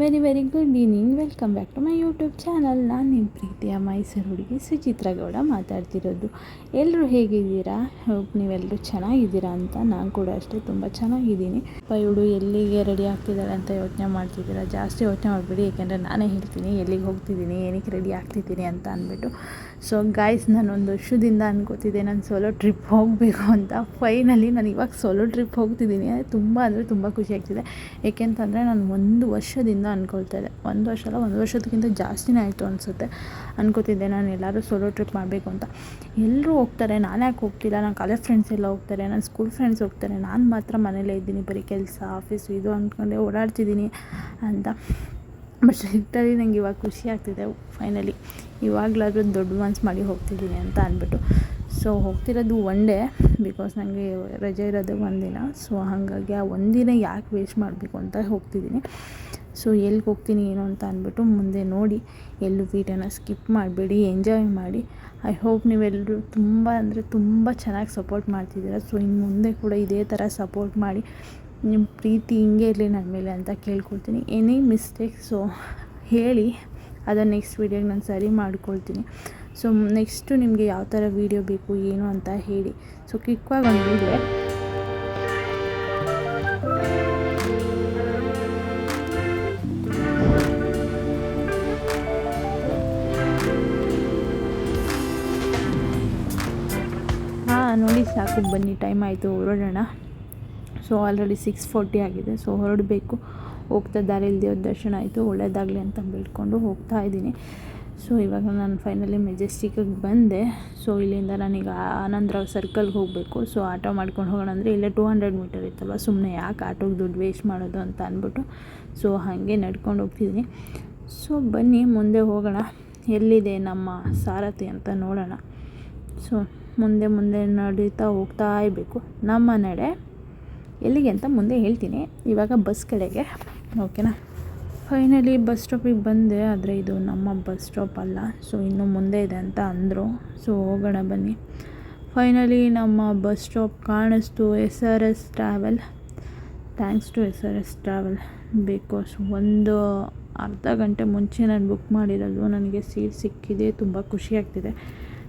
Very very good evening. Welcome back to my YouTube channel. ನಾನು ನಿಮ್ಮ ಪ್ರೀತಿಯ ಮೈಸೂರು ಹುಡುಗಿ ಸುಚಿತ್ರ ಗೌಡ ಮಾತಾಡ್ತಿರೋದು. ಎಲ್ಲರೂ ಹೇಗಿದ್ದೀರಾ? ಹೋಪ್ ನೀವೆಲ್ಲರೂ ಚೆನ್ನಾಗಿದ್ದೀರಾ ಅಂತ. ನಾನು ಕೂಡ ಅಷ್ಟೇ ತುಂಬ ಚೆನ್ನಾಗಿದ್ದೀನಿ. ಇವಳು ಎಲ್ಲಿಗೆ ರೆಡಿ ಆಗ್ತಿದ್ದಾಳೆ ಅಂತ ಯೋಚನೆ ಮಾಡ್ತಿದ್ದೀರಾ? ಜಾಸ್ತಿ ಯೋಚನೆ ಮಾಡಬೇಡಿ, ಏಕೆಂದರೆ ನಾನೇ ಹೇಳ್ತೀನಿ ಎಲ್ಲಿಗೆ ಹೋಗ್ತಿದ್ದೀನಿ, ಏನಕ್ಕೆ ರೆಡಿ ಆಗ್ತಿದ್ದೀನಿ ಅಂತ ಅಂದ್ಬಿಟ್ಟು. ಸೊ ಗಾಯ್ಸ್, ನಾನು ಒಂದು ವರ್ಷದಿಂದ ಅನ್ಕೋತಿದ್ದೆ ನಾನು ಸೋಲೋ ಟ್ರಿಪ್ ಹೋಗಬೇಕು ಅಂತ. ಫೈನಲಿ ನಾನು ಇವಾಗ ಸೋಲೋ ಟ್ರಿಪ್ ಹೋಗ್ತಿದ್ದೀನಿ. ತುಂಬ ಅಂದರೆ ತುಂಬ ಖುಷಿ ಆಗ್ತಿದೆ. ಏಕೆಂತಂದರೆ ನಾನು ಒಂದು ವರ್ಷದಿಂದ ಅಂದ್ಕೊಳ್ತಾ ಇದ್ದೆ, ಒಂದು ವರ್ಷ ಅಲ್ಲ, ಒಂದು ವರ್ಷದಕ್ಕಿಂತ ಜಾಸ್ತಿನೇ ಆಯಿತು ಅನಿಸುತ್ತೆ, ಅನ್ಕೋತಿದ್ದೆ ನಾನು ಎಲ್ಲರೂ ಸೋಲೋ ಟ್ರಿಪ್ ಮಾಡಬೇಕು ಅಂತ. ಎಲ್ಲರೂ ಹೋಗ್ತಾರೆ, ನಾನು ಯಾಕೆ ಹೋಗ್ತಿಲ್ಲ? ನನ್ನ ಕಾಲೇಜ್ ಫ್ರೆಂಡ್ಸ್ ಎಲ್ಲ ಹೋಗ್ತಾರೆ, ನನ್ನ ಸ್ಕೂಲ್ ಫ್ರೆಂಡ್ಸ್ ಹೋಗ್ತಾರೆ, ನಾನು ಮಾತ್ರ ಮನೇಲೇ ಇದ್ದೀನಿ, ಬರೀ ಕೆಲಸ ಆಫೀಸು ಇದು ಅಂದ್ಕೊಂಡೆ ಓಡಾಡ್ತಿದ್ದೀನಿ ಅಂತ. ಬಟ್ ಲಿಟ್ರಲಿ ನಂಗೆ ಇವಾಗ ಖುಷಿ ಆಗ್ತಿದೆ. ಫೈನಲಿ ಇವಾಗಲಾದ್ರೂ ದೊಡ್ಡ ಮನ್ಸು ಮಾಡಿ ಹೋಗ್ತಿದ್ದೀನಿ ಅಂತ ಅಂದ್ಬಿಟ್ಟು. ಸೊ ಹೋಗ್ತಿರೋದು ಒನ್ ಡೇ, ಬಿಕಾಸ್ ನನಗೆ ರಜೆ ಇರೋದು ಒಂದಿನ. ಸೊ ಹಾಗಾಗಿ ಆ ಒಂದಿನ ಯಾಕೆ ವೇಸ್ಟ್ ಮಾಡಬೇಕು ಅಂತ ಹೋಗ್ತಿದ್ದೀನಿ. ಸೊ ಎಲ್ಲಿಗೆ ಹೋಗ್ತೀನಿ ಏನು ಅಂತ ಅಂದ್ಬಿಟ್ಟು ಮುಂದೆ ನೋಡಿ. ಎಲ್ಲೂ ವೀಡಿಯೋನ ಸ್ಕಿಪ್ ಮಾಡಬೇಡಿ, ಎಂಜಾಯ್ ಮಾಡಿ. ಐ ಹೋಪ್ ನೀವೆಲ್ಲರೂ ತುಂಬ ಅಂದರೆ ತುಂಬ ಚೆನ್ನಾಗಿ ಸಪೋರ್ಟ್ ಮಾಡ್ತಿದ್ದೀರ. ಸೊ ಇನ್ನು ಮುಂದೆ ಕೂಡ ಇದೇ ಥರ ಸಪೋರ್ಟ್ ಮಾಡಿ, ನಿಮ್ಮ ಪ್ರೀತಿ ಹಿಂಗೆ ಇರಲಿ ನನ್ನ ಮೇಲೆ ಅಂತ ಕೇಳ್ಕೊಳ್ತೀನಿ. ಎನಿ ಮಿಸ್ಟೇಕ್ಸು ಹೇಳಿ, ಅದನ್ನು ನೆಕ್ಸ್ಟ್ ವೀಡಿಯೋಗೆ ನಾನು ಸರಿ ಮಾಡ್ಕೊಳ್ತೀನಿ. ಸೊ ನೆಕ್ಸ್ಟು ನಿಮಗೆ ಯಾವ ಥರ ವೀಡಿಯೋ ಬೇಕು ಏನು ಅಂತ ಹೇಳಿ. ಸೊ ಕ್ವಿಕ್ಕಾಗಿ ಒಂದು ವೀಡಿಯೋ ನೋಡಿ, ಸಾಕು ಬನ್ನಿ, ಟೈಮ್ ಆಯಿತು, ಹೊರಡೋಣ. ಸೊ ಆಲ್ರೆಡಿ 6:40 ಆಗಿದೆ. ಸೊ ಹೊರಡಬೇಕು. ಹೋಗ್ತಾ ದಾರಿಯಲ್ಲಿ ದೇವ್ರ ದರ್ಶನ ಆಯಿತು, ಒಳ್ಳೆಯದಾಗಲಿ ಅಂತ ಬೇಡ್ಕೊಂಡು ಹೋಗ್ತಾ ಇದ್ದೀನಿ. ಸೊ ಇವಾಗ ನಾನು ಫೈನಲಿ ಮೆಜೆಸ್ಟಿಕ್ಕಿಗೆ ಬಂದೆ. ಸೊ ಇಲ್ಲಿಂದ ನಾನೀಗ ಆನಂದರಾವ್ ಸರ್ಕಲ್ಗೆ ಹೋಗಬೇಕು. ಸೊ ಆಟೋ ಮಾಡ್ಕೊಂಡು ಹೋಗೋಣ ಅಂದರೆ ಇಲ್ಲೇ 200 ಮೀಟರ್ ಇತ್ತಲ್ವ, ಸುಮ್ಮನೆ ಯಾಕೆ ಆಟೋಗೆ ದುಡ್ಡು ವೇಸ್ಟ್ ಮಾಡೋದು ಅಂತ ಅಂದ್ಬಿಟ್ಟು ಸೊ ಹಾಗೆ ನಡ್ಕೊಂಡು ಹೋಗ್ತಿದ್ದೀನಿ. ಸೊ ಬನ್ನಿ ಮುಂದೆ ಹೋಗೋಣ, ಎಲ್ಲಿದೆ ನಮ್ಮ ಸಾರಥಿ ಅಂತ ನೋಡೋಣ. ಸೊ ಮುಂದೆ ಮುಂದೆ ನಡೀತಾ ಹೋಗ್ತಾ ಇರಬೇಕು. ನಮ್ಮ ನಡೆ ಎಲ್ಲಿಗೆ ಅಂತ ಮುಂದೆ ಹೇಳ್ತೀನಿ. ಇವಾಗ ಬಸ್ ಕಡೆಗೆ, ಓಕೆನಾ? ಫೈನಲಿ ಬಸ್ ಸ್ಟಾಪಿಗೆ ಬಂದೆ, ಆದರೆ ಇದು ನಮ್ಮ ಬಸ್ ಸ್ಟಾಪ್ ಅಲ್ಲ. ಸೊ ಇನ್ನು ಮುಂದೆ ಇದೆ ಅಂತ ಅಂದರು. ಸೊ ಹೋಗೋಣ ಬನ್ನಿ. ಫೈನಲಿ ನಮ್ಮ ಬಸ್ ಸ್ಟಾಪ್ ಕಾಣಿಸ್ತು, SRS travel. Thanks to SRS travel, because ಒಂದು ಅರ್ಧ ಗಂಟೆ ಮುಂಚೆ ನಾನು ಬುಕ್ ಮಾಡಿರೋದು. ನನಗೆ ಸೀಟ್ ಸಿಕ್ಕಿದೆ, ತುಂಬ ಖುಷಿಯಾಗ್ತಿದೆ.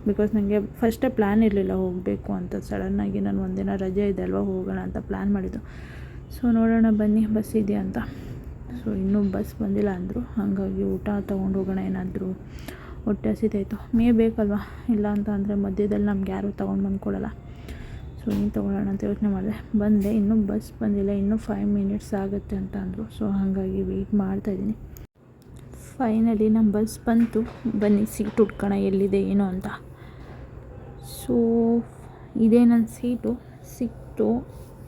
ಬಿಕಾಸ್ ನನಗೆ ಫಸ್ಟೇ ಪ್ಲ್ಯಾನ್ ಇರಲಿಲ್ಲ ಹೋಗಬೇಕು ಅಂತ. ಸಡನ್ನಾಗಿ ನಾನು ಒಂದಿನ ರಜೆ ಇದೆ ಅಲ್ವಾ, ಹೋಗೋಣ ಅಂತ ಪ್ಲ್ಯಾನ್ ಮಾಡಿದ್ದು. ಸೊ ನೋಡೋಣ ಬನ್ನಿ ಬಸ್ ಇದೆಯಾ ಅಂತ. ಸೊ ಇನ್ನೂ ಬಸ್ ಬಂದಿಲ್ಲ ಅಂದರು, ಹಾಗಾಗಿ ಊಟ ತೊಗೊಂಡು ಹೋಗೋಣ. ಏನಾದರೂ ಹೊಟ್ಟೆ ಹಸಿತಾಯಿತು, ಬೇಕಲ್ವ? ಇಲ್ಲ ಅಂತ ಅಂದರೆ ಮಧ್ಯದಲ್ಲಿ ನಮ್ಗೆ ಯಾರೂ ತೊಗೊಂಡು ಬಂದ್ಕೊಡಲ್ಲ. ಸೊ ಏನು ತೊಗೊಳ್ಳೋಣ ಅಂತ ಯೋಚನೆ ಮಾಡಿದೆ. ಬಂದೆ, ಇನ್ನೂ ಬಸ್ ಬಂದಿಲ್ಲ, ಇನ್ನೂ 5 ಮಿನಿಟ್ಸ್ ಆಗುತ್ತೆ ಅಂತ ಅಂದರು. ಸೊ ಹಾಗಾಗಿ ವೆಯ್ಟ್ ಮಾಡ್ತಾಯಿದ್ದೀನಿ. ಫೈನಲಿ ನಮ್ಮ ಬಸ್ ಬಂತು. ಬನ್ನಿ ಸೀಟ್ ಹುಡ್ಕೋಣ ಎಲ್ಲಿದೆ ಏನು ಅಂತ. ಸೊ ಇದೇ ನನ್ನ ಸೀಟು ಸಿಕ್ತು.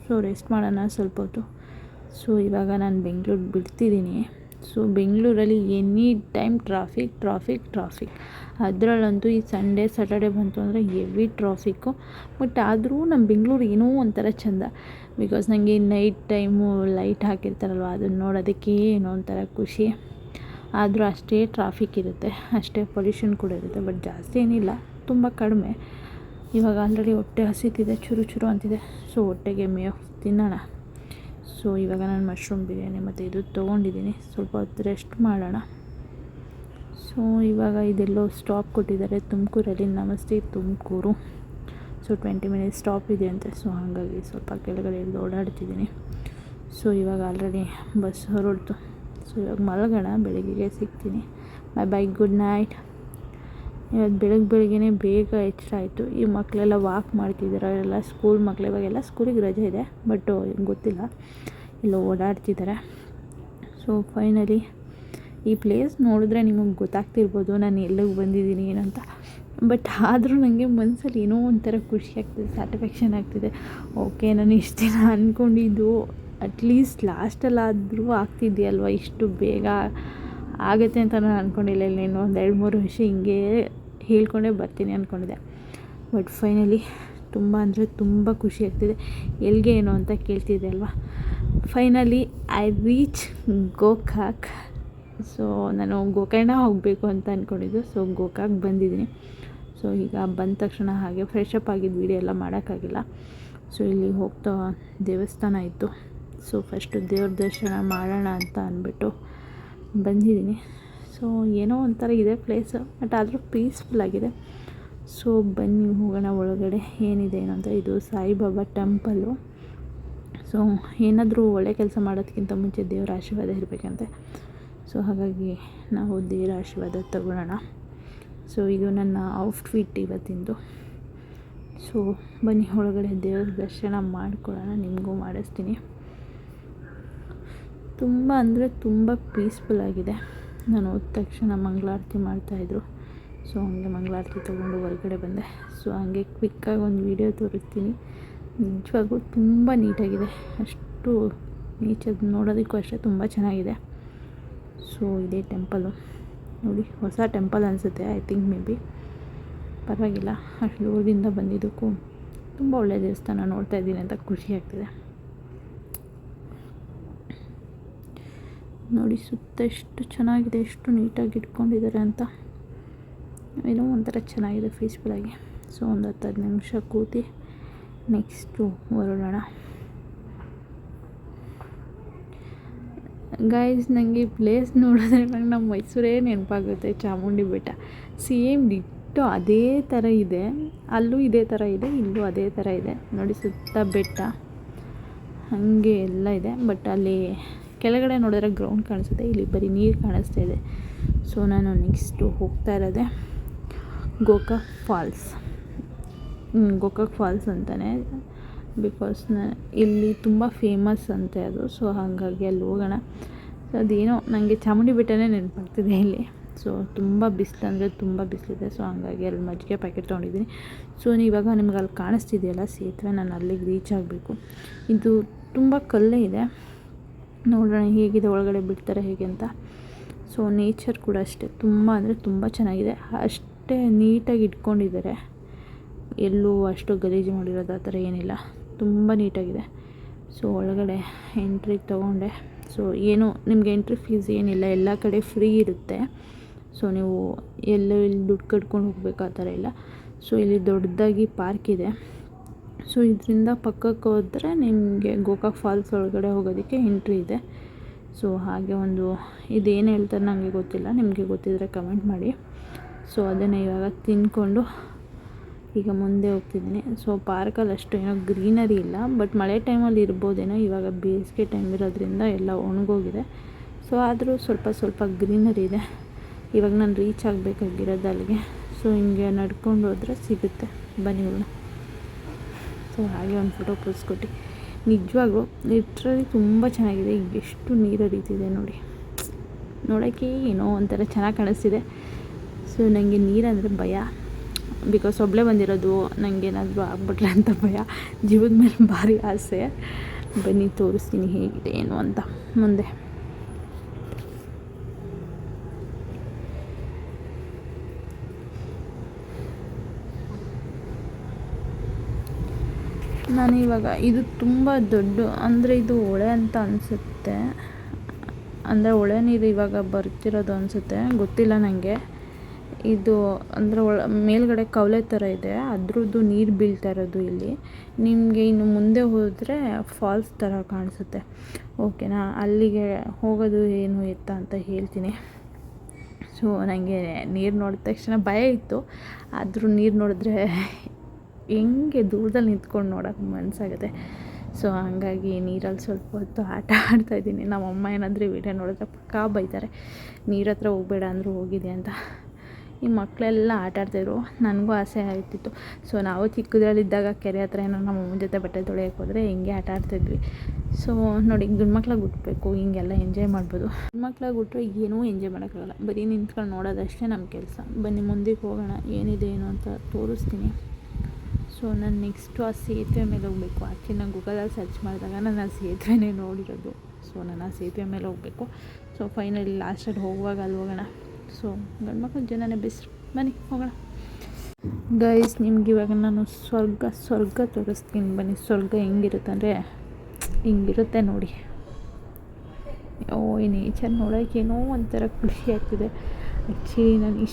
ಸೊ ರೆಸ್ಟ್ ಮಾಡೋಣ ಸ್ವಲ್ಪ ಹೊತ್ತು. ಸೊ ಇವಾಗ ನಾನು ಬೆಂಗಳೂರು ಬಿಡ್ತಿದ್ದೀನಿ. ಸೊ ಬೆಂಗಳೂರಲ್ಲಿ ಎನಿ ಟೈಮ್ ಟ್ರಾಫಿಕ್. ಅದರಲ್ಲಂತೂ ಈ ಸಂಡೇ ಸ್ಯಾಟರ್ಡೆ ಬಂತು ಅಂದರೆ ಹೆವಿ ಟ್ರಾಫಿಕ್ಕು. ಬಟ್ ಆದರೂ ನಮ್ಮ ಬೆಂಗಳೂರು ಏನೋ ಒಂಥರ ಚೆಂದ. ಬಿಕಾಸ್ ನನಗೆ ನೈಟ್ ಟೈಮು ಲೈಟ್ ಹಾಕಿರ್ತಾರಲ್ವ, ಅದನ್ನು ನೋಡೋದಕ್ಕೆ ಏನೋ ಒಂಥರ ಖುಷಿ. ಆದರೂ ಅಷ್ಟೇ ಟ್ರಾಫಿಕ್ ಇರುತ್ತೆ, ಅಷ್ಟೇ ಪೊಲ್ಯೂಷನ್ ಕೂಡ ಇರುತ್ತೆ. ಬಟ್ ಜಾಸ್ತಿ ಏನಿಲ್ಲ, ತುಂಬ ಕಡಿಮೆ. ಇವಾಗ ಆಲ್ರೆಡಿ ಹೊಟ್ಟೆ ಹಸಿತಿದೆ, ಚೂರು ಅಂತಿದೆ. ಸೊ ಹೊಟ್ಟೆಗೆ ಮೇವು ತಿನ್ನೋಣ. ಸೊ ಇವಾಗ ನಾನು ಮಶ್ರೂಮ್ ಬಿರಿಯಾನಿ ಮತ್ತು ಇದು ತೊಗೊಂಡಿದ್ದೀನಿ. ಸ್ವಲ್ಪ ಹೊತ್ತು ರೆಸ್ಟ್ ಮಾಡೋಣ. ಸೊ ಇವಾಗ ಇದೆಲ್ಲೋ ಸ್ಟಾಪ್ ಕೊಟ್ಟಿದ್ದಾರೆ ತುಮಕೂರಲ್ಲಿ, ನಮಸ್ತೆ ತುಮಕೂರು. ಸೊ 20 ಮಿನಿಟ್ಸ್ ಸ್ಟಾಪ್ ಇದೆ ಅಂತೆ. ಸೊ ಹಾಗಾಗಿ ಸ್ವಲ್ಪ ಕೆಳಗಡೆ ಎಲ್ಲ ಓಡಾಡ್ತಿದ್ದೀನಿ. ಸೊ ಇವಾಗ ಆಲ್ರೆಡಿ ಬಸ್ ಹೊರಡ್ತು. ಸೊ ಇವಾಗ ಮಲಗೋಣ, ಬೆಳಗ್ಗೆಗೆ ಸಿಗ್ತೀನಿ. Bye good night. ಇವತ್ತು ಬೆಳಗ್ಗೆನೇ ಬೇಗ ಎಚ್ಚರ ಆಯಿತು. ಈ ಮಕ್ಕಳೆಲ್ಲ ವಾಕ್ ಮಾಡ್ತಿದ್ದಾರೆ, ಎಲ್ಲ ಸ್ಕೂಲ್ ಮಕ್ಕಳು. ಇವಾಗೆಲ್ಲ ಸ್ಕೂಲಿಗೆ ರಜೆ ಇದೆ, ಬಟ್ ಗೊತ್ತಿಲ್ಲ, ಎಲ್ಲ ಓಡಾಡ್ತಿದ್ದಾರೆ. ಸೊ ಫೈನಲಿ ಈ ಪ್ಲೇಸ್ ನೋಡಿದ್ರೆ ನಿಮಗೆ ಗೊತ್ತಾಗ್ತಿರ್ಬೋದು ನಾನು ಎಲ್ಲಿಗೆ ಬಂದಿದ್ದೀನಿ ಏನಂತ. ಬಟ್ ಆದರೂ ನನಗೆ ಮನಸ್ಸಲ್ಲಿ ಏನೋ ಒಂಥರ ಖುಷಿ ಆಗ್ತಿದೆ, ಸ್ಯಾಟಿಸ್ಫ್ಯಾಕ್ಷನ್ ಆಗ್ತಿದೆ. ಓಕೆ, ನಾನು ಇಷ್ಟು ದಿನ ಅಂದ್ಕೊಂಡಿದ್ದು ಅಟ್ಲೀಸ್ಟ್ ಲಾಸ್ಟಲ್ಲಾದರೂ ಆಗ್ತಿದೆಯಲ್ವ, ಇಷ್ಟು ಬೇಗ ಆಗುತ್ತೆ ಅಂತ ನಾನು ಅಂದ್ಕೊಂಡಿಲ್ಲ. ಇನ್ನೇನು ಒಂದು 2-3 ವರ್ಷ ಹಿಂಗೆ ಹೇಳ್ಕೊಂಡೇ ಬರ್ತೀನಿ ಅಂದ್ಕೊಂಡಿದ್ದೆ. ಬಟ್ ಫೈನಲಿ ತುಂಬ ಅಂದರೆ ತುಂಬ ಖುಷಿ ಆಗ್ತಿದೆ. ಎಲ್ಲಿಗೆ ಏನು ಅಂತ ಕೇಳ್ತಿದ್ದೆ ಅಲ್ವಾ. Finally I reach Gokak. So ನಾನು ಗೋಕರ್ಣ ಹೋಗಬೇಕು ಅಂತ ಅಂದ್ಕೊಂಡಿದ್ದು. ಸೊ ಗೋಕಾಕ್ ಬಂದಿದ್ದೀನಿ. ಸೊ ಈಗ ಬಂದ ತಕ್ಷಣ ಹಾಗೆ ಫ್ರೆಶ್ ಅಪ್ ಆಗಿದ್ದು ವೀಡಿಯೋ ಎಲ್ಲ ಮಾಡೋಕ್ಕಾಗಿಲ್ಲ. ಸೊ ಇಲ್ಲಿ ಹೋಗ್ತಾ ದೇವಸ್ಥಾನ ಇತ್ತು. ಸೊ ಫಸ್ಟು ದೇವ್ರ ದರ್ಶನ ಮಾಡೋಣ ಅಂತ ಅಂದ್ಬಿಟ್ಟು ಬಂದಿದ್ದೀನಿ. ಸೊ ಏನೋ ಒಂಥರ ಇದೆ ಪ್ಲೇಸು, ಬಟ್ ಆದರೂ ಪೀಸ್ಫುಲ್ಲಾಗಿದೆ. ಸೊ ಬನ್ನಿ ಹೋಗೋಣ ಒಳಗಡೆ ಏನಿದೆ ಏನು ಅಂತ. ಇದು ಸಾಯಿಬಾಬಾ ಟೆಂಪಲ್ಲು. ಸೊ ಏನಾದರೂ ಒಳ್ಳೆ ಕೆಲಸ ಮಾಡೋದಕ್ಕಿಂತ ಮುಂಚೆ ದೇವರ ಆಶೀರ್ವಾದ ಇರಬೇಕಂತೆ. ಸೊ ಹಾಗಾಗಿ ನಾವು ದೇವರ ಆಶೀರ್ವಾದ ತಗೊಳ್ಳೋಣ. ಸೊ ಇದು ನನ್ನ ಔಟ್ಫಿಟ್ ಇವತ್ತಿಂದು. ಸೊ ಬನ್ನಿ ಒಳಗಡೆ ದೇವ್ರ ದರ್ಶನ ಮಾಡ್ಕೊಳ್ಳೋಣ, ನಿಮಗೂ ಮಾಡಿಸ್ತೀನಿ. ತುಂಬ ಅಂದರೆ ತುಂಬ ಪೀಸ್ಫುಲ್ಲಾಗಿದೆ. ನಾನು ಹೋದ ತಕ್ಷಣ ಮಂಗಳಾರತಿ ಮಾಡ್ತಾಯಿದ್ರು. ಸೊ ಹಂಗೆ ಮಂಗಳಾರತಿ ತೊಗೊಂಡು ಹೊರಗಡೆ ಬಂದೆ. ಸೊ ಹಂಗೆ ಕ್ವಿಕ್ಕಾಗಿ ಒಂದು ವೀಡಿಯೋ ತೋರಿಸ್ತೀನಿ. ನಿಜವಾಗೂ ತುಂಬ ನೀಟಾಗಿದೆ, ಅಷ್ಟು ನೇಚರ್ ನೋಡೋದಕ್ಕೂ ಅಷ್ಟೇ ತುಂಬ ಚೆನ್ನಾಗಿದೆ. ಸೊ ಇದೇ ಟೆಂಪಲ್ಲು ನೋಡಿ, ಹೊಸ ಟೆಂಪಲ್ ಅನಿಸುತ್ತೆ ಐ ಥಿಂಕ್, ಮೇ ಬಿ. ಪರವಾಗಿಲ್ಲ, ಅಷ್ಟು ದೂರದಿಂದ ಬಂದಿದ್ದಕ್ಕೂ ತುಂಬ ಒಳ್ಳೆಯ ದೇವಸ್ಥಾನ ನೋಡ್ತಾ ಇದ್ದೀನಿ ಅಂತ ಖುಷಿ ಆಗ್ತಿದೆ. ನೋಡಿ ಸುತ್ತ ಎಷ್ಟು ಚೆನ್ನಾಗಿದೆ, ಎಷ್ಟು ನೀಟಾಗಿ ಇಟ್ಕೊಂಡಿದ್ದಾರೆ ಅಂತ. ಏನೋ ಒಂಥರ ಚೆನ್ನಾಗಿದೆ ಪೀಸ್ಫುಲ್ಲಾಗಿ. ಸೊ ಒಂದು 10 ನಿಮಿಷ ಕೂತಿ ನೆಕ್ಸ್ಟು ಹೊರಡೋಣ. ಗೈಸ್, ನನಗೆ ಈ ಪ್ಲೇಸ್ ನೋಡಿದ್ರೆ ನಂಗೆ ನಮ್ಮ ಮೈಸೂರೇ ನೆನಪಾಗುತ್ತೆ. ಚಾಮುಂಡಿ ಬೆಟ್ಟ ಸೇಮ್ ಡಿಟ್ಟೋ ಅದೇ ಥರ ಇದೆ. ಅಲ್ಲೂ ಇದೇ ಥರ ಇದೆ, ಇಲ್ಲೂ ಅದೇ ಥರ ಇದೆ. ನೋಡಿ ಸುತ್ತ ಬೆಟ್ಟ ಹಾಗೆ ಎಲ್ಲ ಇದೆ. ಬಟ್ ಅಲ್ಲಿ ಕೆಳಗಡೆ ನೋಡಿದ್ರೆ ಗ್ರೌಂಡ್ ಕಾಣಿಸುತ್ತೆ, ಇಲ್ಲಿ ಬರೀ ನೀರು ಕಾಣಿಸ್ತಾ ಇದೆ. ಸೊ ನಾನು ನೆಕ್ಸ್ಟು ಹೋಗ್ತಾ ಇರೋದೆ ಗೋಕಾಕ್ ಫಾಲ್ಸ್ ಅಂತಲೇ, ಬಿಕಾಸ್ ಇಲ್ಲಿ ತುಂಬ ಫೇಮಸ್ ಅಂತೆ ಅದು. ಸೊ ಹಾಗಾಗಿ ಅಲ್ಲಿ ಹೋಗೋಣ. ಸೊ ಅದೇನೋ ನನಗೆ ಚಾಮುಂಡಿ ಬೆಟ್ಟನೇ ನೆನಪಾಗ್ತಿದೆ ಇಲ್ಲಿ. ಸೊ ತುಂಬ ಬಿಸಿಲು ಅಂದರೆ ತುಂಬ ಬಿಸಿಲಿದೆ. ಸೊ ಹಾಗಾಗಿ ಅಲ್ಲಿ ಮಜ್ಜಿಗೆ ಪ್ಯಾಕೆಟ್ ತೊಗೊಂಡಿದ್ದೀನಿ. ಸೊ ಇವಾಗ ನಿಮ್ಗೆ ಅಲ್ಲಿ ಕಾಣಿಸ್ತಿದೆಯಲ್ಲ ಸೇತುವೆ, ನಾನು ಅಲ್ಲಿಗೆ ರೀಚ್ ಆಗಬೇಕು. ಇದು ತುಂಬ ಕಲ್ಲೇ ಇದೆ, ನೋಡೋಣ ಹೇಗಿದೆ ಒಳಗಡೆ ಬಿಡ್ತಾರೆ ಹೇಗೆ ಅಂತ. ಸೊ ನೇಚರ್ ಕೂಡ ಅಷ್ಟೇ ತುಂಬ ಅಂದರೆ ತುಂಬ ಚೆನ್ನಾಗಿದೆ, ಅಷ್ಟೇ ನೀಟಾಗಿ ಇಟ್ಕೊಂಡಿದ್ದಾರೆ. ಎಲ್ಲೂ ಅಷ್ಟು ಗಲೀಜು ಮಾಡಿರೋದು ಆ ಥರ ಏನಿಲ್ಲ, ತುಂಬ ನೀಟಾಗಿದೆ. ಸೊ ಒಳಗಡೆ ಎಂಟ್ರಿ ತೊಗೊಂಡೆ. ಸೊ ಏನು ನಿಮಗೆ ಎಂಟ್ರಿ ಫೀಸ್ ಏನಿಲ್ಲ, ಎಲ್ಲ ಕಡೆ ಫ್ರೀ ಇರುತ್ತೆ. ಸೊ ನೀವು ಎಲ್ಲೂ ಇಲ್ಲಿ ದುಡ್ಡು ಕಟ್ಕೊಂಡು ಹೋಗ್ಬೇಕು ಆ ಥರ ಇಲ್ಲ. ಸೊ ಇಲ್ಲಿ ದೊಡ್ಡದಾಗಿ ಪಾರ್ಕ್ ಇದೆ. ಸೊ ಇದರಿಂದ ಪಕ್ಕಕ್ಕೆ ಹೋದರೆ ನಿಮಗೆ ಗೋಕಾಕ್ ಫಾಲ್ಸ್ ಒಳಗಡೆ ಹೋಗೋದಕ್ಕೆ ಎಂಟ್ರಿ ಇದೆ. ಸೊ ಹಾಗೆ ಒಂದು ಇದೇನು ಹೇಳ್ತಾರೆ ನನಗೆ ಗೊತ್ತಿಲ್ಲ, ನಿಮಗೆ ಗೊತ್ತಿದ್ದರೆ ಕಮೆಂಟ್ ಮಾಡಿ. ಸೊ ಅದನ್ನು ಇವಾಗ ತಿಂದ್ಕೊಂಡು ಈಗ ಮುಂದೆ ಹೋಗ್ತಿದ್ದೀನಿ. ಸೊ ಪಾರ್ಕಲ್ಲಿ ಅಷ್ಟು ಏನೋ ಗ್ರೀನರಿ ಇಲ್ಲ, ಬಟ್ ಮಳೆ ಟೈಮಲ್ಲಿ ಇರ್ಬೋದೇನೋ. ಇವಾಗ ಬೇಸಿಗೆ ಟೈಮ್ ಇರೋದ್ರಿಂದ ಎಲ್ಲ ಒಣಗೋಗಿದೆ. ಸೊ ಆದರೂ ಸ್ವಲ್ಪ ಗ್ರೀನರಿ ಇದೆ. ಇವಾಗ ನಾನು ರೀಚ್ ಆಗಬೇಕಾಗಿರೋದು ಅಲ್ಲಿಗೆ. ಸೊ ಹಿಂಗೆ ನಡ್ಕೊಂಡು ಹೋದರೆ ಸಿಗುತ್ತೆ, ಬನ್ನಿ ಹೋಗೋಣ. ಸೊ ಹಾಗೆ ಒಂದು ಫೋಟೋ ಪೋಸ್ಕೊಟ್ಟು, ನಿಜವಾಗ್ಲೂ ಲಿಟ್ರಲಿ ತುಂಬ ಚೆನ್ನಾಗಿದೆ. ಎಷ್ಟು ನೀರು ಹರಿತಿದೆ ನೋಡಿ, ನೋಡೋಕ್ಕೆ ಏನೋ ಒಂಥರ ಚೆನ್ನಾಗಿ ಕಾಣಿಸ್ತಿದೆ. ಸೊ ನನಗೆ ನೀರಂದರೆ ಭಯ, ಬಿಕಾಸ್ ಒಬ್ಬಳೇ ಬಂದಿರೋದು, ನನಗೇನಾದರೂ ಆಗ್ಬಿಟ್ರೆ ಅಂತ ಭಯ. ಜೀವದ ಮೇಲೆ ಭಾರಿ ಆಸೆ. ಬನ್ನಿ ತೋರಿಸ್ತೀನಿ ಹೇಗಿದೆ ಏನು ಅಂತ ಮುಂದೆ. ನಾನು ಇವಾಗ ಇದು ತುಂಬ ದೊಡ್ಡ ಅಂದರೆ ಇದು ಹೊಳೆ ಅಂತ ಅನಿಸುತ್ತೆ, ಅಂದರೆ ಹೊಳೆ ನೀರು ಇವಾಗ ಬರ್ತಿರೋದು ಅನಿಸುತ್ತೆ, ಗೊತ್ತಿಲ್ಲ ನನಗೆ. ಇದು ಅಂದರೆ ಮೇಲ್ಗಡೆ ಕವಲೆ ಥರ ಇದೆ, ಅದ್ರದ್ದು ನೀರು ಬೀಳ್ತಾ ಇರೋದು ಇಲ್ಲಿ. ನಿಮಗೆ ಇನ್ನು ಮುಂದೆ ಹೋದರೆ ಫಾಲ್ಸ್ ಥರ ಕಾಣಿಸುತ್ತೆ. ಓಕೆನಾ, ಅಲ್ಲಿಗೆ ಹೋಗೋದು ಏನು ಎತ್ತ ಅಂತ ಹೇಳ್ತೀನಿ. ಸೊ ನನಗೆ ನೀರು ನೋಡಿದ ತಕ್ಷಣ ಭಯ ಇತ್ತು, ಆದರೂ ನೀರು ನೋಡಿದ್ರೆ ಹೆಂಗೆ ದೂರದಲ್ಲಿ ನಿಂತ್ಕೊಂಡು ನೋಡೋಕೆ ಮನಸ್ಸಾಗುತ್ತೆ. ಸೊ ಹಾಗಾಗಿ ನೀರಲ್ಲಿ ಸ್ವಲ್ಪ ಹೊತ್ತು ಆಟ ಆಡ್ತಾಯಿದ್ದೀನಿ. ನಮ್ಮಮ್ಮ ಏನಾದರೂ ವೀಡಿಯೋ ನೋಡಿದ್ರೆ ಪಕ್ಕಾ ಬೈತಾರೆ, ನೀರ ಹತ್ರ ಹೋಗಬೇಡ ಅಂದರೂ ಹೋಗಿದೆ ಅಂತ. ಈ ಮಕ್ಕಳೆಲ್ಲ ಆಟ ಆಡ್ತಾಯಿದ್ರು, ನನಗೂ ಆಸೆ ಆಗ್ತಿತ್ತು. ಸೊ ನಾವು ಚಿಕ್ಕದ್ರಲ್ಲಿದ್ದಾಗ ಕೆರೆ ಹತ್ರ ಏನೋ ನಮ್ಮ ಅಮ್ಮನ ಜೊತೆ ಬಟ್ಟೆ ತೊಳೆಯೋಕೆ ಹೋದರೆ ಹಿಂಗೆ ಆಟ ಆಡ್ತಾಯಿದ್ವಿ. ಸೊ ನೋಡಿ, ಗಂಡು ಮಕ್ಳಿಗೆ ಹುಟ್ಟಬೇಕು, ಹಿಂಗೆಲ್ಲ ಎಂಜಾಯ್ ಮಾಡ್ಬೋದು. ಗಂಡು ಮಕ್ಳಿಗೆ ಹುಟ್ಟರೆ ಏನೂ ಎಂಜಾಯ್ ಮಾಡೋಕ್ಕಾಗಲ್ಲ, ಬರೀ ನಿಂತ್ಕೊಂಡು ನೋಡೋದಷ್ಟೇ ನಮ್ಮ ಕೆಲಸ. ಬನ್ನಿ ಮುಂದಕ್ಕೆ ಹೋಗೋಣ, ಏನಿದೆ ಏನು ಅಂತ ತೋರಿಸ್ತೀನಿ. ಸೊ ನಾನು ನೆಕ್ಸ್ಟು ಆ ಸೇತುವೆ ಮೇಲೆ ಹೋಗಬೇಕು. ಆ್ಯಕ್ಚುಲಿ ನಾನು ಗೂಗಲಲ್ಲಿ ಸರ್ಚ್ ಮಾಡಿದಾಗ ನಾನು ಆ ಸೇತುವೆನೇ ನೋಡಿರೋದು. ಸೊ ನಾನು ಆ ಸೇತುವೆ ಮೇಲೆ ಹೋಗಬೇಕು. ಸೊ ಫೈನಲಿ ಲಾಸ್ಟಲ್ಲಿ ಹೋಗುವಾಗ ಅಲ್ಲಿ ಹೋಗೋಣ. ಸೊ ಗಂಡು ಮಕ್ಕಳ ಜನನೇ ಬೆಸ್ಟ್, ಬನ್ನಿ ಹೋಗೋಣ. ಗೈಸ್, ನಿಮ್ಗೆ ಇವಾಗ ನಾನು ಸ್ವರ್ಗ ತೋರಿಸ್ತೀನಿ ಬನ್ನಿ. ಸ್ವರ್ಗ ಹೆಂಗಿರುತ್ತೆ ಅಂದರೆ ಹಿಂಗಿರುತ್ತೆ ನೋಡಿ. ಈ ನೇಚರ್ ನೋಡೋಕ್ಕೇನೋ ಒಂಥರ ಖುಷಿ ಆಗ್ತಿದೆ. ಆ್ಯಕ್ಚುಲಿ ನಾನು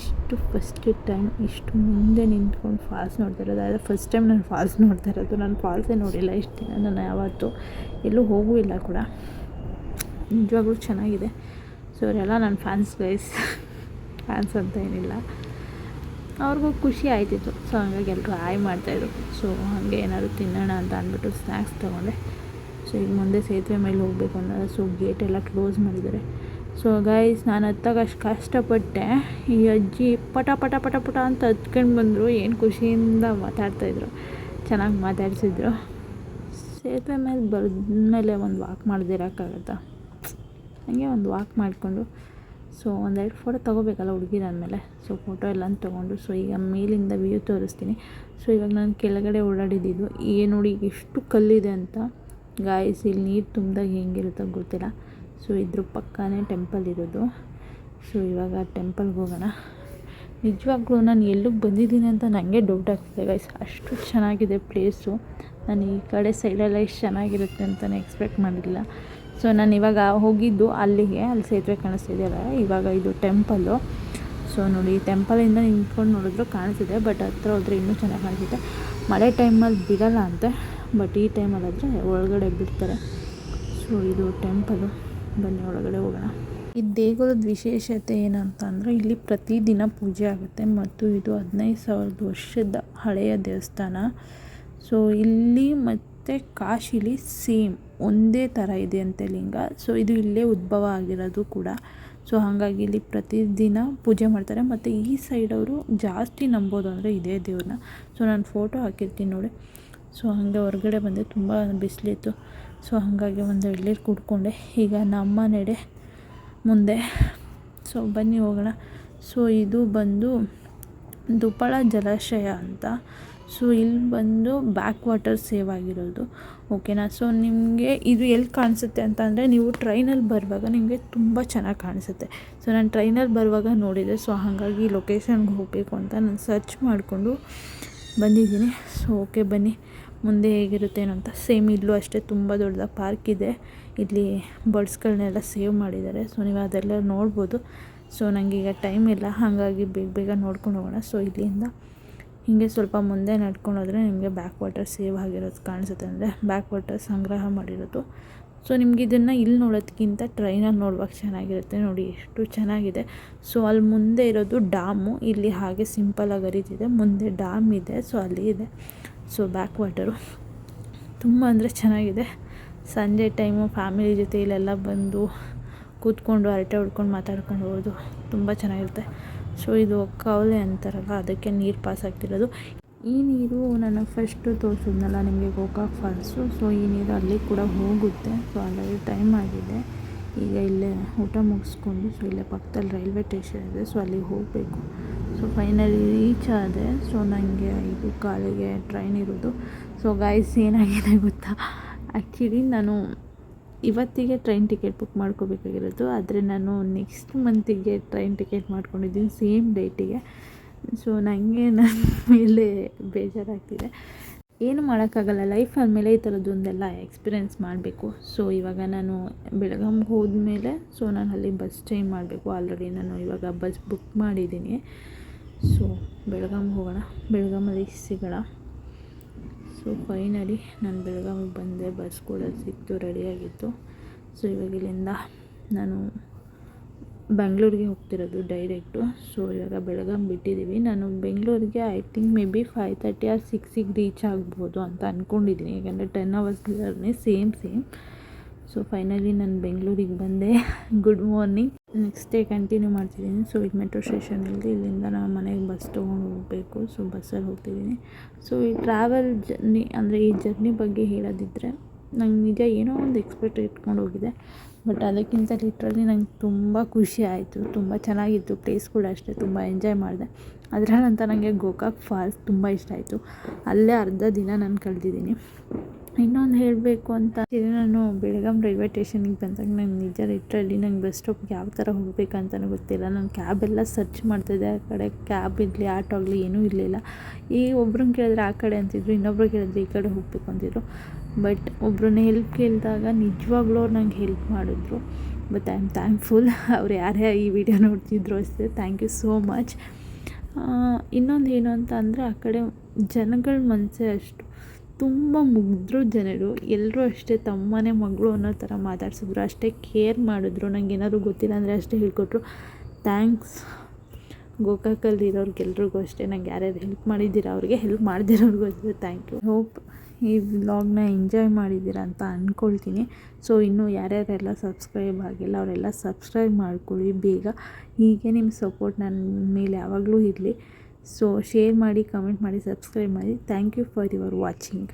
ಫಸ್ಟ್ ಟೈಮ್ ಇಷ್ಟು ಮುಂದೆ ನಿಂತ್ಕೊಂಡು ಫಾಲ್ಸ್ ನೋಡ್ತಾ ಇರೋದು. ಆದರೆ ಫಸ್ಟ್ ಟೈಮ್ ನಾನು ಫಾಲ್ಸ್ ನೋಡ್ತಾ ಇರೋದು. ನಾನು ಫಾಲ್ಸೇ ನೋಡಿಲ್ಲ ಇಷ್ಟು ದಿನ, ನಾನು ಯಾವತ್ತೂ ಎಲ್ಲೂ ಹೋಗೂ ಇಲ್ಲ ಕೂಡ. ನಿಜವಾಗ್ಲೂ ಚೆನ್ನಾಗಿದೆ. ಸೊ ಅವರೆಲ್ಲ ನನ್ನ ಫ್ಯಾನ್ಸ್ ಗೈಸ್. ಫ್ಯಾನ್ಸ್ ಅಂತ ಏನಿಲ್ಲ, ಅವ್ರಿಗೂ ಖುಷಿ ಆಯ್ತಿತ್ತು. ಸೊ ಹಂಗಾಗಿ ಎಲ್ಲರೂ ಹಾಯ್ ಮಾಡ್ತಾಯಿದ್ರು. ಸೊ ಹಾಗೆ ಏನಾದ್ರು ತಿನ್ನೋಣ ಅಂತ ಅಂದ್ಬಿಟ್ಟು ಸ್ನ್ಯಾಕ್ಸ್ ತೊಗೊಂಡೆ. ಸೊ ಈಗ ಮುಂದೆ ಸೇತುವೆ ಮೇಲೆ ಹೋಗಬೇಕು ಅನ್ನೋದು. ಸೊ ಗೇಟೆಲ್ಲ ಕ್ಲೋಸ್ ಮಾಡಿದ್ದಾರೆ. ಸೊ ಗೈಸ್ ನಾನು ಹತ್ತಾಗ ಅಷ್ಟು ಕಷ್ಟಪಟ್ಟೆ. ಈ ಅಜ್ಜಿ ಪಟ ಪಟ ಪಟ ಪಟ ಅಂತ ಹತ್ಕೊಂಡು ಬಂದರು. ಏನು ಖುಷಿಯಿಂದ ಮಾತಾಡ್ತಾಯಿದ್ರು, ಚೆನ್ನಾಗಿ ಮಾತಾಡ್ಸಿದ್ರು. ಸೇತುವೆ ಮೇಲೆ ಬಂದಮೇಲೆ ಒಂದು ವಾಕ್ ಮಾಡದಿರೋಕ್ಕಾಗತ್ತಾ? ಹಾಗೆ ಒಂದು ವಾಕ್ ಮಾಡಿಕೊಂಡು ಸೊ ಒಂದೆರಡು ಫೋಟೋ ತೊಗೋಬೇಕಲ್ಲ ಹುಡುಗಿರ ಅಂದಮೇಲೆ. ಸೊ ಫೋಟೋ ಎಲ್ಲ ತೊಗೊಂಡು ಸೊ ಈಗ ಮೇಲಿಂದ ವ್ಯೂ ತೋರಿಸ್ತೀನಿ. ಸೊ ಇವಾಗ ನಾನು ಕೆಳಗಡೆ ಓಡಾಡಿದ್ದು ನೋಡಿ ಎಷ್ಟು ಕಲ್ಲಿದೆ ಅಂತ ಗಾಯ್ಸ್. ಇಲ್ಲಿ ನೀರು ತುಂಬಿದಾಗ ಹೆಂಗಿರುತ್ತೋ ಗೊತ್ತಿಲ್ಲ. ಸೊ ಇದ್ರ ಪಕ್ಕನೇ ಟೆಂಪಲ್ ಇರೋದು. ಸೊ ಇವಾಗ ಟೆಂಪಲ್ಗೆ ಹೋಗೋಣ. ನಿಜವಾಗ್ಲೂ ನಾನು ಎಲ್ಲಿಗೆ ಬಂದಿದ್ದೀನಿ ಅಂತ ನನಗೆ ಡೌಟ್ ಆಗ್ತಿದೆ ಗೈಸ್, ಅಷ್ಟು ಚೆನ್ನಾಗಿದೆ ಪ್ಲೇಸು. ನಾನು ಈ ಕಡೆ ಸೈಡೆಲ್ಲ ಎಷ್ಟು ಚೆನ್ನಾಗಿರುತ್ತೆ ಅಂತಲೇ ಎಕ್ಸ್ಪೆಕ್ಟ್ ಮಾಡಿಲ್ಲ. ಸೊ ನಾನು ಇವಾಗ ಹೋಗಿದ್ದು ಅಲ್ಲಿಗೆ, ಅಲ್ಲಿ ಸೇತುವೆ ಕಾಣಿಸ್ತಿದೆಯಲ್ಲ, ಇವಾಗ ಇದು ಟೆಂಪಲ್ಲು. ಸೊ ನೋಡಿ ಟೆಂಪಲಿಂದ ನಿಂತ್ಕೊಂಡು ನೋಡಿದ್ರು ಕಾಣಿಸಿದೆ, ಬಟ್ ಹತ್ರ ಹೋದರೆ ಇನ್ನೂ ಚೆನ್ನಾಗಿ ಕಾಣಿಸುತ್ತೆ. ಮಳೆ ಟೈಮಲ್ಲಿ ಬಿಡಲ್ಲ ಅಂತೆ, ಬಟ್ ಈ ಟೈಮಲ್ಲಾದರೆ ಒಳಗಡೆ ಬಿಡ್ತಾರೆ. ಸೊ ಇದು ಟೆಂಪಲು, ಬನ್ನಿ ಒಳಗಡೆ ಹೋಗೋಣ. ಈ ದೇಗುಲದ ವಿಶೇಷತೆ ಏನಂತ ಅಂದರೆ ಇಲ್ಲಿ ಪ್ರತಿದಿನ ಪೂಜೆ ಆಗುತ್ತೆ ಮತ್ತು ಇದು 15,000 ವರ್ಷದ ಹಳೆಯ ದೇವಸ್ಥಾನ. ಸೊ ಇಲ್ಲಿ ಮತ್ತು ಕಾಶಿಲಿ ಸೇಮ್ ಒಂದೇ ಥರ ಇದೆ ಅಂತೆ ಲಿಂಗ. ಸೊ ಇದು ಇಲ್ಲೇ ಉದ್ಭವ ಆಗಿರೋದು ಕೂಡ. ಸೊ ಹಾಗಾಗಿ ಇಲ್ಲಿ ಪ್ರತಿದಿನ ಪೂಜೆ ಮಾಡ್ತಾರೆ. ಮತ್ತು ಈ ಸೈಡವರು ಜಾಸ್ತಿ ನಂಬೋದು ಅಂದರೆ ಇದೇ ದೇವ್ರನ್ನ. ಸೊ ನಾನು ಫೋಟೋ ಹಾಕಿರ್ತೀನಿ ನೋಡಿ. ಸೊ ಹಾಗೆ ಹೊರಗಡೆ ಬಂದೆ, ತುಂಬ ಬಿಸಿಲಿತ್ತು. ಸೊ ಹಾಗಾಗಿ ಒಂದು ಎಳ್ನೀರು ಕುಡ್ಕೊಂಡೆ. ಈಗ ನಮ್ಮ ನಡೆ ಮುಂದೆ. ಸೊ ಬನ್ನಿ ಹೋಗೋಣ. ಸೊ ಇದು ಬಂದು ದುಪ್ಪಳ ಜಲಾಶಯ ಅಂತ. ಸೊ ಇಲ್ಲಿ ಬಂದು ಬ್ಯಾಕ್ ವಾಟರ್ ಸೇವ್ ಆಗಿರೋದು, ಓಕೆನಾ. ಸೊ ನಿಮಗೆ ಇದು ಎಲ್ಲಿ ಕಾಣಿಸುತ್ತೆ ಅಂತ ಅಂದರೆ ನೀವು ಟ್ರೈನಲ್ಲಿ ಬರುವಾಗ ನಿಮಗೆ ತುಂಬ ಚೆನ್ನಾಗಿ ಕಾಣಿಸುತ್ತೆ. ಸೊ ನಾನು ಟ್ರೈನಲ್ಲಿ ಬರುವಾಗ ನೋಡಿದೆ. ಸೊ ಹಾಗಾಗಿ ಲೊಕೇಶನ್ಗೆ ಹೋಗಬೇಕು ಅಂತ ನಾನು ಸರ್ಚ್ ಮಾಡಿಕೊಂಡು ಬಂದಿದ್ದೀನಿ. ಸೊ ಓಕೆ ಬನ್ನಿ ಮುಂದೆ ಹೇಗಿರುತ್ತೆ ಏನೋ ಅಂತ. ಸೇಮ್ ಇಲ್ಲೂ ಅಷ್ಟೇ ತುಂಬ ದೊಡ್ಡದಾಗಿ ಪಾರ್ಕ್ ಇದೆ. ಇಲ್ಲಿ ಬರ್ಡ್ಸ್ಗಳನ್ನೆಲ್ಲ ಸೇವ್ ಮಾಡಿದ್ದಾರೆ. ಸೊ ನೀವು ಅದೆಲ್ಲ ನೋಡ್ಬೋದು. ಸೊ ನನಗೀಗ ಟೈಮ್ ಇಲ್ಲ, ಹಾಗಾಗಿ ಬೇಗ ಬೇಗ ನೋಡ್ಕೊಂಡು ಹೋಗೋಣ. ಸೊ ಇಲ್ಲಿಂದ ಹೀಗೆ ಸ್ವಲ್ಪ ಮುಂದೆ ನಡ್ಕೊಂಡು ಹೋದರೆ ನಿಮಗೆ ಬ್ಯಾಕ್ ವಾಟರ್ ಸೇವ್ ಆಗಿರೋದು ಕಾಣಿಸುತ್ತೆ, ಅಂದರೆ ಬ್ಯಾಕ್ ವಾಟರ್ ಸಂಗ್ರಹ ಮಾಡಿರೋದು. ಸೊ ನಿಮ್ಗೆ ಇದನ್ನು ಇಲ್ಲಿ ನೋಡೋದಕ್ಕಿಂತ ಟ್ರೈನಲ್ಲಿ ನೋಡುವಾಗ ಚೆನ್ನಾಗಿರುತ್ತೆ. ನೋಡಿ ಎಷ್ಟು ಚೆನ್ನಾಗಿದೆ. ಸೊ ಅಲ್ಲಿ ಮುಂದೆ ಇರೋದು ಡ್ಯಾಮು, ಇಲ್ಲಿ ಹಾಗೆ ಸಿಂಪಲಾಗಿ ಹರಿತಿದೆ. ಮುಂದೆ ಡ್ಯಾಮ್ ಇದೆ, ಸೊ ಅಲ್ಲಿ ಇದೆ. ಸೊ ಬ್ಯಾಕ್ ವಾಟರು ತುಂಬ ಅಂದರೆ ಚೆನ್ನಾಗಿದೆ. ಸಂಜೆ ಟೈಮು ಫ್ಯಾಮಿಲಿ ಜೊತೆ ಇಲ್ಲೆಲ್ಲ ಬಂದು ಕೂತ್ಕೊಂಡು ಹರಟೆ ಹೊಡ್ಕೊಂಡು ಮಾತಾಡ್ಕೊಂಡು ಹೋಗೋದು ತುಂಬ ಚೆನ್ನಾಗಿರುತ್ತೆ. ಸೊ ಇದು ಕಾವಲೆ ಅಂತಾರಲ್ಲ, ಅದಕ್ಕೆ ನೀರು ಪಾಸ್ ಆಗ್ತಿರೋದು. ಈ ನೀರು ನಾನು ಫಸ್ಟು ತೋರಿಸಿದ್ನಲ್ಲ ನಿಮಗೆ ಗೋಕಾಕ್ ಫಾಲ್ಸು. ಸೊ ಈ ನೀರು ಅಲ್ಲಿ ಕೂಡ ಹೋಗುತ್ತೆ. ಸೊ ಆಲ್ರೆಡಿ ಟೈಮ್ ಆಗಿದೆ. ಈಗ ಇಲ್ಲೇ ಊಟ ಮುಗಿಸ್ಕೊಂಡು ಸೊ ಇಲ್ಲೇ ಪಕ್ಕದಲ್ಲಿ ರೈಲ್ವೆ ಸ್ಟೇಷನ್ ಇದೆ. ಸೊ ಅಲ್ಲಿಗೆ ಹೋಗಬೇಕು. ಸೊ ಫೈನಲಿ ರೀಚ್ ಆದೆ. ಸೊ ನನಗೆ 5:15ಗೆ ಟ್ರೈನ್ ಇರೋದು. ಸೊ ಗಾಯ್ಸ್ ಏನಾಗಿದೆ ಗೊತ್ತಾ, ಆ್ಯಕ್ಚುಲಿ ನಾನು ಇವತ್ತಿಗೆ ಟ್ರೈನ್ ಟಿಕೆಟ್ ಬುಕ್ ಮಾಡ್ಕೋಬೇಕಾಗಿರೋದು, ಆದರೆ ನಾನು ನೆಕ್ಸ್ಟ್ ಮಂತಿಗೆ ಟ್ರೈನ್ ಟಿಕೆಟ್ ಮಾಡ್ಕೊಂಡಿದ್ದೀನಿ ಸೇಮ್ ಡೇಟಿಗೆ. ಸೊ ನನಗೆ ನನ್ನ ಮೇಲೆ ಬೇಜಾರಾಗ್ತಿದೆ. ಏನು ಮಾಡೋಕ್ಕಾಗಲ್ಲ, ಲೈಫ್ ಆದಮೇಲೆ ಈ ಥರದ್ದೊಂದೆಲ್ಲ ಎಕ್ಸ್ಪೀರಿಯೆನ್ಸ್ ಮಾಡಬೇಕು. ಸೊ ಇವಾಗ ನಾನು ಬೆಳಗಾಂಗೆ ಹೋದ್ಮೇಲೆ ಸೊ ನಾನು ಅಲ್ಲಿ ಬಸ್ ಚೇಂಜ್ ಮಾಡಬೇಕು. ಆಲ್ರೆಡಿ ನಾನು ಇವಾಗ ಬಸ್ ಬುಕ್ ಮಾಡಿದ್ದೀನಿ. ಸೊ ಬೆಳಗಾಂಗೆ ಹೋಗೋಣ, ಬೆಳಗಾಮಲ್ಲಿ ಸಿಗೋಣ. ಸೊ ಫೈನಲಿ ನಾನು ಬೆಳಗಾವಿಗೆ ಬಂದೆ, ಬಸ್ ಕೂಡ ಸಿಕ್ತು, ರೆಡಿಯಾಗಿತ್ತು. ಸೊ ಇವಾಗ ಇಲ್ಲಿಂದ ನಾನು ಬೆಂಗಳೂರಿಗೆ ಹೋಗ್ತಿರೋದು ಡೈರೆಕ್ಟು. ಸೊ ಇವಾಗ ಬೆಳಗಾಂ ಬಿಟ್ಟಿದ್ದೀವಿ. ನಾನು ಬೆಂಗಳೂರಿಗೆ I think maybe 5:30 or 6ಗೆ ರೀಚ್ ಆಗ್ಬೋದು ಅಂತ ಅಂದ್ಕೊಂಡಿದ್ದೀನಿ, ಯಾಕಂದರೆ 10 hours journey same. So finally ನಾನು ಬೆಂಗಳೂರಿಗೆ ಬಂದೆ. Good morning. Next day continue ಮಾಡ್ತಿದ್ದೀನಿ. ಸೊ ಇದು ಮೆಟ್ರೋ ಸ್ಟೇಷನ್ ಇಲ್ಲಿಂದ ನಾನು ಮನೆಗೆ ಬಸ್ ತೊಗೊಂಡು ಹೋಗಬೇಕು. ಸೊ ಬಸ್ಸಲ್ಲಿ ಹೋಗ್ತಿದ್ದೀನಿ. ಸೊ ಈ ಟ್ರಾವೆಲ್ ಜರ್ನಿ ಅಂದರೆ ಈ ಜರ್ನಿ ಬಗ್ಗೆ ಹೇಳೋದಿದ್ದರೆ ನಂಗೆ ನಿಜ ಏನೋ ಒಂದು ಎಕ್ಸ್ಪೆಕ್ಟ್ ಇಟ್ಕೊಂಡು ಹೋಗಿದೆ, ಬಟ್ ಅದಕ್ಕಿಂತ ಲಿಟ್ರಲಿ ನಂಗೆ ತುಂಬ ಖುಷಿ ಆಯಿತು. ತುಂಬ ಚೆನ್ನಾಗಿತ್ತು. ಪ್ಲೇಸ್ ಕೂಡ ಅಷ್ಟೇ ತುಂಬ ಎಂಜಾಯ್ ಮಾಡಿದೆ. ಅದರಲ್ಲಂತ ನನಗೆ ಗೋಕಾಕ್ ಫಾಲ್ಸ್ ತುಂಬ ಇಷ್ಟ ಆಯಿತು. ಅಲ್ಲೇ ಅರ್ಧ ದಿನ ನಾನು ಕಳೆದಿದ್ದೀನಿ. ಇನ್ನೊಂದು ಹೇಳಬೇಕು ಅಂತ ನಾನು ಬೆಳಗಾಂ ರೈಲ್ವೆ ಸ್ಟೇಷನಿಗೆ ಬಂದಾಗ ನಂಗೆ ನಿಜ ಲಿಟ್ರಲಿ ನಂಗೆ ಬಸ್ ಸ್ಟಾಪ್ಗೆ ಯಾವ ಥರ ಹೋಗ್ಬೇಕಂತಲೂ ಗೊತ್ತಿಲ್ಲ. ನಾನು ಕ್ಯಾಬೆಲ್ಲ ಸರ್ಚ್ ಮಾಡ್ತಿದ್ದೆ. ಆ ಕಡೆ ಕ್ಯಾಬ್ ಇರಲಿ ಆಟೋ ಆಗಲಿ ಏನೂ ಇರಲಿಲ್ಲ. ಈಗ ಒಬ್ರನ್ನ ಕೇಳಿದ್ರೆ ಆ ಕಡೆ ಅಂತಿದ್ರು, ಇನ್ನೊಬ್ರು ಕೇಳಿದ್ರೆ ಈ ಕಡೆ ಹೋಗಬೇಕು ಅಂತಿದ್ರು. ಬಟ್ ಒಬ್ರನ್ನ ಹೆಲ್ಪ್ ಕೇಳಿದಾಗ ನಿಜವಾಗ್ಲೂ ಅವ್ರು ನಂಗೆ ಹೆಲ್ಪ್ ಮಾಡಿದ್ರು. But I am thankful. ಅವ್ರು ಯಾರೇ ಈ ವಿಡಿಯೋ ನೋಡ್ತಿದ್ರು ಅಷ್ಟೇ, ಥ್ಯಾಂಕ್ ಯು ಸೋ ಮಚ್. ಇನ್ನೊಂದು ಏನು ಅಂತ ಅಂದರೆ ಆ ಕಡೆ ಜನಗಳ ಮನಸ್ಸೇ ಅಷ್ಟು ತುಂಬ ಮುಗ್ಧರು ಜನರು. ಎಲ್ಲರೂ ಅಷ್ಟೇ ತಮ್ಮನೆ ಮಗಳು ಅನ್ನೋ ಥರ ಮಾತಾಡ್ಸಿದ್ರು, ಅಷ್ಟೇ ಕೇರ್ ಮಾಡಿದ್ರು. ನಂಗೆ ಏನಾದರೂ ಗೊತ್ತಿಲ್ಲ ಅಂದರೆ ಅಷ್ಟೇ ಹೇಳ್ಕೊಟ್ರು. ಥ್ಯಾಂಕ್ಸ್ ಗೋಕಾಕಲ್ಲಿರೋರ್ಗೆಲ್ರಿಗೂ ಅಷ್ಟೇ. ನಂಗೆ ಯಾರ್ಯಾರು ಹೆಲ್ಪ್ ಮಾಡಿದ್ದೀರಾ ಅವ್ರಿಗೆ, ಹೆಲ್ಪ್ ಮಾಡದಿರೋರ್ಗೂ ಅಷ್ಟೇ ಥ್ಯಾಂಕ್ ಯು. ಹೋಪ್ ಈ ವ್ಲಾಗ್ನ ಎಂಜಾಯ್ ಮಾಡಿದ್ದೀರಾ ಅಂತ ಅಂದ್ಕೊಳ್ತೀನಿ. ಸೊ ಇನ್ನೂ ಯಾರ್ಯಾರೆಲ್ಲ ಸಬ್ಸ್ಕ್ರೈಬ್ ಆಗಿಲ್ಲ ಅವರೆಲ್ಲ ಸಬ್ಸ್ಕ್ರೈಬ್ ಮಾಡ್ಕೊಳ್ಳಿ ಬೇಗ. ಹೀಗೆ ನಿಮ್ಮ ಸಪೋರ್ಟ್ ನನ್ನ ಮೇಲೆ ಯಾವಾಗಲೂ ಇರಲಿ. ಸೊ ಶೇರ್ ಮಾಡಿ, ಕಮೆಂಟ್ ಮಾಡಿ, ಸಬ್ಸ್ಕ್ರೈಬ್ ಮಾಡಿ. Thank you for your watching.